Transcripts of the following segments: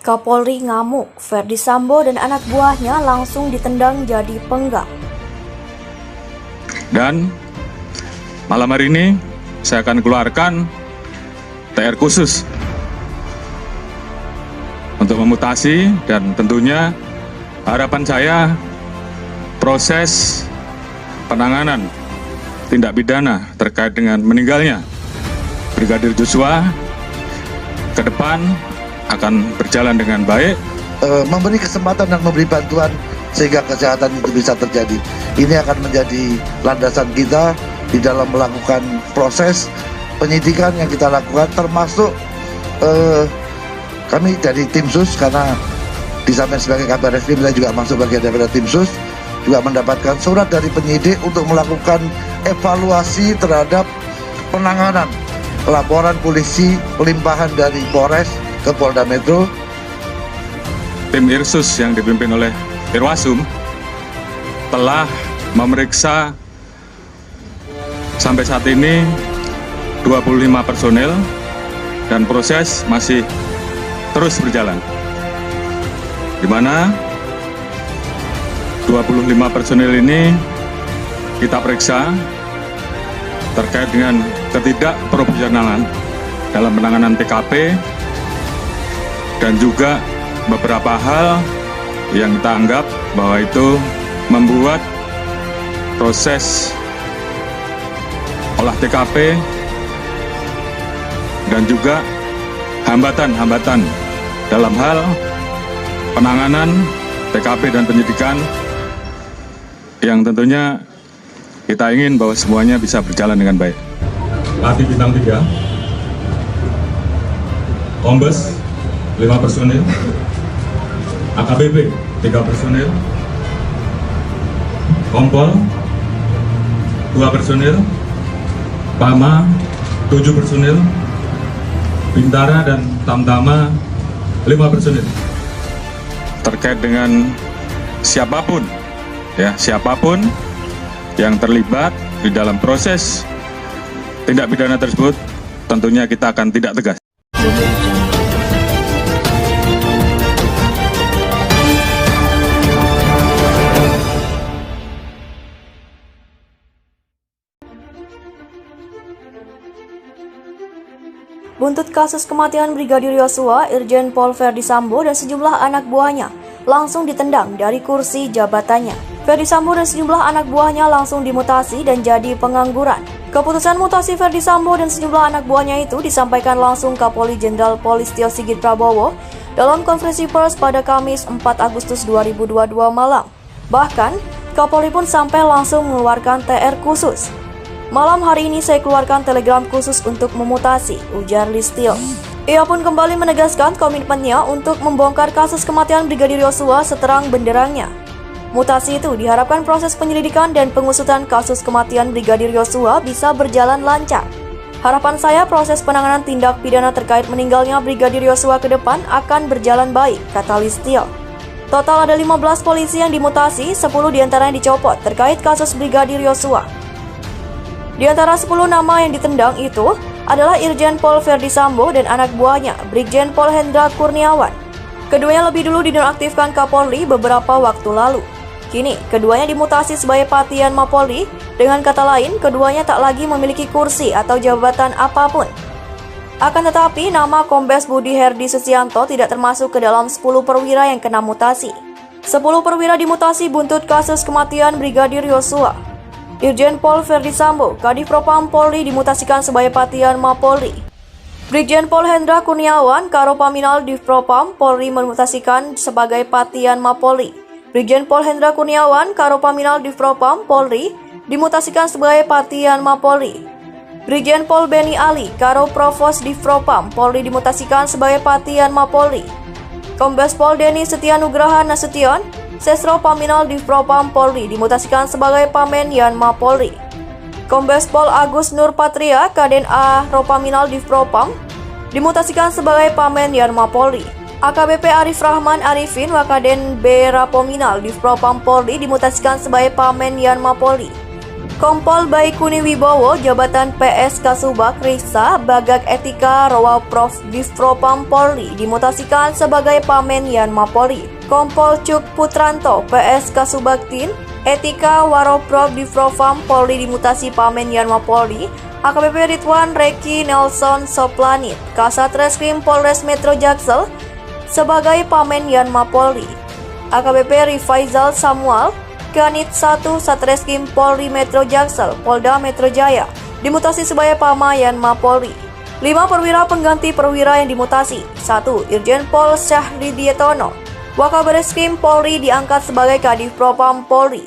Kapolri ngamuk, Ferdy Sambo dan anak buahnya langsung ditendang jadi penggal. Dan malam hari ini saya akan keluarkan TR khusus untuk memutasi, dan tentunya harapan saya proses penanganan tindak pidana terkait dengan meninggalnya Brigadir Joshua ke depan akan berjalan dengan baik. Memberi kesempatan dan memberi bantuan sehingga kesehatan itu bisa terjadi. Ini akan menjadi landasan kita di dalam melakukan proses penyidikan yang kita lakukan, termasuk kami dari tim sus, karena di samping sebagai kabar reskrim kita juga masuk bagian daripada tim sus, juga mendapatkan surat dari penyidik untuk melakukan evaluasi terhadap penanganan laporan polisi limpahan dari Polres ke Polda Metro. Tim Irsus yang dipimpin oleh Irwasum telah memeriksa sampai saat ini 25 personel dan proses masih terus berjalan, di mana 25 personel ini kita periksa terkait dengan ketidakprofesionalan dalam penanganan TKP dan juga beberapa hal yang kita anggap bahwa itu membuat proses olah TKP dan juga hambatan-hambatan dalam hal penanganan TKP dan penyidikan, yang tentunya kita ingin bahwa semuanya bisa berjalan dengan baik. Latih bintang 3, Kombes 5 personil, AKBP 3 personil, Kompol 2 personil, Pama 7 personil, Bintara dan Tamtama 5 personil. Terkait dengan siapapun yang terlibat di dalam proses tindak pidana tersebut, tentunya kita akan tindak tegas. Buntut kasus kematian Brigadir Joshua, Irjen Pol Ferdy Sambo dan sejumlah anak buahnya langsung ditendang dari kursi jabatannya. Ferdy Sambo dan sejumlah anak buahnya langsung dimutasi dan jadi pengangguran. Keputusan mutasi Ferdy Sambo dan sejumlah anak buahnya itu disampaikan langsung Kapolri Jenderal Polistio Sigit Prabowo dalam konferensi pers pada Kamis 4 Agustus 2022 malam. Bahkan, Kapolri pun sampai langsung mengeluarkan TR khusus. Malam hari ini saya keluarkan telegram khusus untuk memutasi, ujar Listio. Ia pun kembali menegaskan komitmennya untuk membongkar kasus kematian Brigadir Joshua seterang benderangnya. Mutasi itu diharapkan proses penyelidikan dan pengusutan kasus kematian Brigadir Joshua bisa berjalan lancar. Harapan saya proses penanganan tindak pidana terkait meninggalnya Brigadir Joshua ke depan akan berjalan baik, kata Listio. Total ada 15 polisi yang dimutasi, 10 diantaranya dicopot terkait kasus Brigadir Joshua. Di antara 10 nama yang ditendang itu adalah Irjen Pol Ferdy Sambo dan anak buahnya, Brigjen Pol Hendra Kurniawan. Keduanya lebih dulu dinonaktifkan Kapolri beberapa waktu lalu. Kini, keduanya dimutasi sebagai Patian Mapolri. Dengan kata lain, keduanya tak lagi memiliki kursi atau jabatan apapun. Akan tetapi, nama Kombes Budi Herdi Susianto tidak termasuk ke dalam 10 perwira yang kena mutasi. 10 perwira dimutasi buntut kasus kematian Brigadir Joshua. Irjen Pol Ferdy Sambo, Kadif Propam Polri dimutasikan sebagai Patian Mapolri. Brigjen Pol Hendra Kurniawan, Karopaminal Divpropam Polri memutasikan sebagai Patian Mapolri. Brigjen Pol Hendra Kurniawan, Karopaminal Divpropam Polri dimutasikan sebagai Patian Mapolri. Brigjen Pol Beni Ali, Karo Provos Divpropam Polri dimutasikan sebagai Patian Mapolri. Kombes Pol Deni Setianugraha Nasution, Sesro Paminal Divpropam Polri dimutasikan sebagai Pamenian Mapolri. Kombes Pol Agus Nur Patria, Kaden A Ropaminal Divpropam dimutasikan sebagai Pamenian Mapolri. AKBP Arif Rahman Arifin, Wakaden B Rapominal Divpropam Polri dimutasikan sebagai Pamenian Mapolri. Kompol Baikuni Wibowo, jabatan PS Kasubag Riksa Bagak Etika Rowa Prof Divpropam Polri dimutasikan sebagai Pamen Yanma Polri. Kompol Cuk Putranto, PS Kasubagtin Etika Waroprov Divpropam Polri dimutasi Pamen Yanma Polri. AKBP Ridwan Reki Nelson Soplanit, Kasat Reskrim Polres Metro Jaksel sebagai Pamen Yanma Polri. AKBP Rifaizal Samuel, Kanit 1 Satreskrim Polri Metro Jaksel, Polda Metro Jaya, dimutasi sebagai Pama Yanma Polri. 5 perwira pengganti perwira yang dimutasi. 1. Irjen Pol Syahridietono, Wakabareskrim Polri diangkat sebagai Kadif Propam Polri.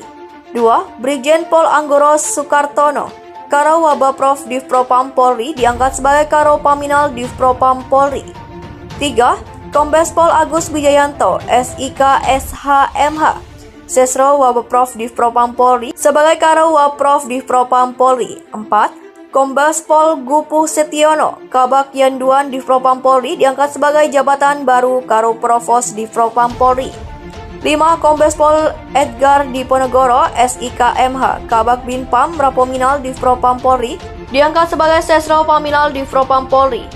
2. Brigjen Pol Anggoro Sukartono, Karo Wabaprof Divpropam Polri diangkat sebagai Karo Paminal Divpropam Polri. 3. Kombes Pol Agus Wijayanto, SIK SHMH, Sesro Wabaprof Divpropam Polri sebagai Karo Waprof Divpropam Polri. 4. Kombes Pol Gupuh Setiono, Kabak Yanduan Divpropam Polri diangkat sebagai jabatan baru Karo Provos Divpropam Polri. 5. Kombes Pol Edgar Diponegoro, SIK MH, Kabak Binpam Rapominal Divpropam Polri diangkat sebagai Sesro Paminal Divpropam Polri.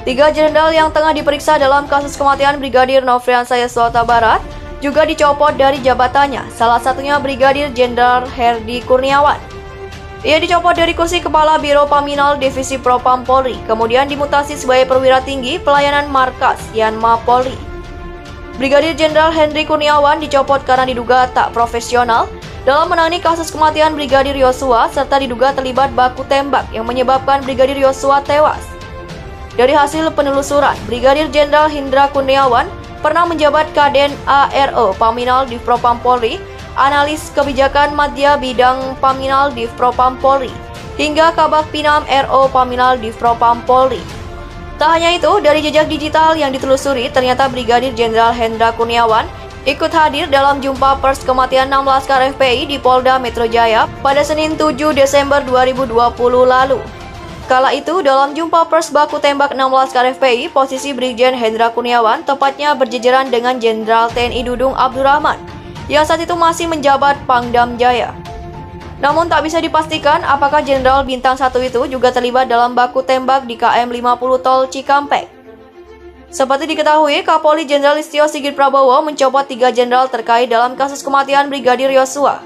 3 jenderal yang tengah diperiksa dalam kasus kematian Brigadir Nofriansah Yosua Huta Barat juga dicopot dari jabatannya, salah satunya Brigadir Jenderal Herdi Kurniawan. Ia dicopot dari kursi Kepala Biro Paminal Divisi Propam Polri, kemudian dimutasi sebagai perwira tinggi pelayanan markas Yanma Polri. Brigadir Jenderal Henry Kurniawan dicopot karena diduga tak profesional dalam menangani kasus kematian Brigadir Yosua serta diduga terlibat baku tembak yang menyebabkan Brigadir Yosua tewas. Dari hasil penelusuran, Brigadir Jenderal Hendra Kurniawan pernah menjabat Kaden ARO Paminal Divpropam Polri, analis kebijakan Madya Bidang Paminal Divpropam Polri, hingga Kabak Pinam RO Paminal Divpropam Polri. Tak hanya itu, dari jejak digital yang ditelusuri, ternyata Brigadir Jenderal Hendra Kurniawan ikut hadir dalam jumpa pers kematian 6 Laskar FPI di Polda Metro Jaya pada Senin 7 Desember 2020 lalu. Kala itu, dalam jumpa pers baku tembak 6 Laskar FPI, posisi Brigjen Hendra Kurniawan tepatnya berjejeran dengan Jenderal TNI Dudung Abdurrahman, yang saat itu masih menjabat Pangdam Jaya. Namun tak bisa dipastikan apakah Jenderal Bintang 1 itu juga terlibat dalam baku tembak di KM 50 Tol Cikampek. Seperti diketahui, Kapolri Jenderal Listio Sigit Prabowo mencopot 3 jenderal terkait dalam kasus kematian Brigadir Yosua.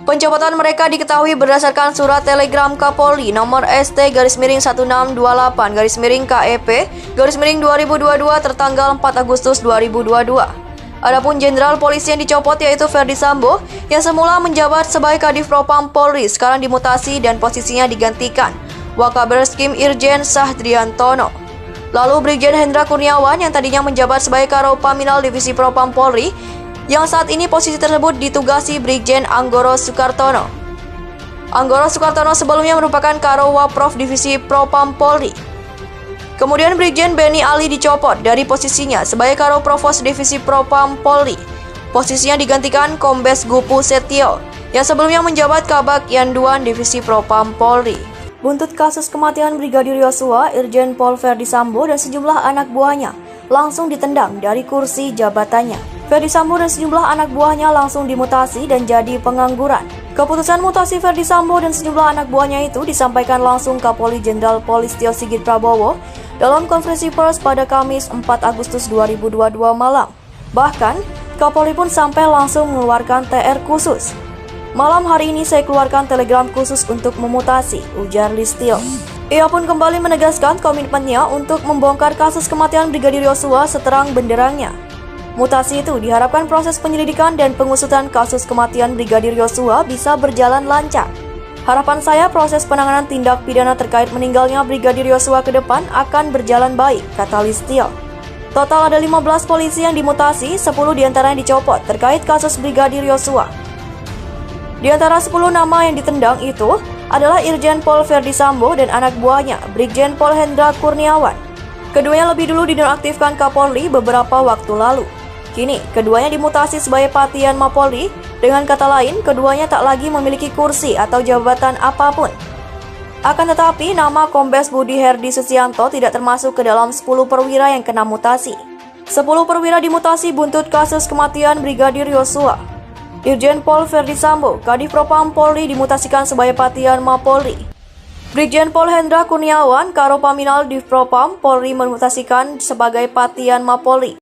Pencopotan mereka diketahui berdasarkan surat telegram Kapolri nomor ST-16-18-KEP-2022 tertanggal 4 Agustus 2022. Adapun jenderal polisi yang dicopot yaitu Ferdi Sambo yang semula menjabat sebagai Kadif Propam Polri sekarang dimutasi dan posisinya digantikan Wakabareskrim Irjen Sahdriantono. Lalu Brigjen Hendra Kurniawan yang tadinya menjabat sebagai Karo Paminal Divisi Propam Polri, yang saat ini posisi tersebut ditugasi Brigjen Anggoro Sukartono. Anggoro Sukartono sebelumnya merupakan Karo Waprof Divisi Propam Polri. Kemudian Brigjen Beni Ali dicopot dari posisinya sebagai Karo Provos Divisi Propam Polri. Posisinya digantikan Kombes Gupuh Setio yang sebelumnya menjabat Kabak Yanduan Divisi Propam Polri. Buntut kasus kematian Brigadir Yosua, Irjen Pol Ferdi Sambo dan sejumlah anak buahnya langsung ditendang dari kursi jabatannya. Ferdi Sambo dan sejumlah anak buahnya langsung dimutasi dan jadi pengangguran. Keputusan mutasi Ferdi Sambo dan sejumlah anak buahnya itu disampaikan langsung Kapolri Jenderal Polistio Sigit Prabowo dalam konferensi pers pada Kamis 4 Agustus 2022 malam. Bahkan, Kapolri pun sampai langsung mengeluarkan TR khusus. Malam hari ini saya keluarkan telegram khusus untuk memutasi, ujar Listio. Ia pun kembali menegaskan komitmennya untuk membongkar kasus kematian Brigadir Yosua seterang benderangnya. Mutasi itu diharapkan proses penyelidikan dan pengusutan kasus kematian Brigadir Yosua bisa berjalan lancar. Harapan saya proses penanganan tindak pidana terkait meninggalnya Brigadir Yosua ke depan akan berjalan baik, kata Listio. Total ada 15 polisi yang dimutasi, 10 diantaranya dicopot terkait kasus Brigadir Yosua. Di antara 10 nama yang ditendang itu adalah Irjen Pol Ferdi Sambo dan anak buahnya, Brigjen Pol Hendra Kurniawan. Keduanya lebih dulu dinonaktifkan Kapolri beberapa waktu lalu. Kini, keduanya dimutasi sebagai Patian Mapolri. Dengan kata lain, keduanya tak lagi memiliki kursi atau jabatan apapun. Akan tetapi, nama Kombes Budi Herdi Susianto tidak termasuk ke dalam 10 perwira yang kena mutasi. 10 perwira dimutasi buntut kasus kematian Brigadir Yosua. Irjen Pol Verdi Sambo, Kadif Propam Polri dimutasikan sebagai Patian Mapolri. Brigjen Pol Hendra Kurniawan, Karopaminal Div Propam Polri memutasikan sebagai Patian Mapolri.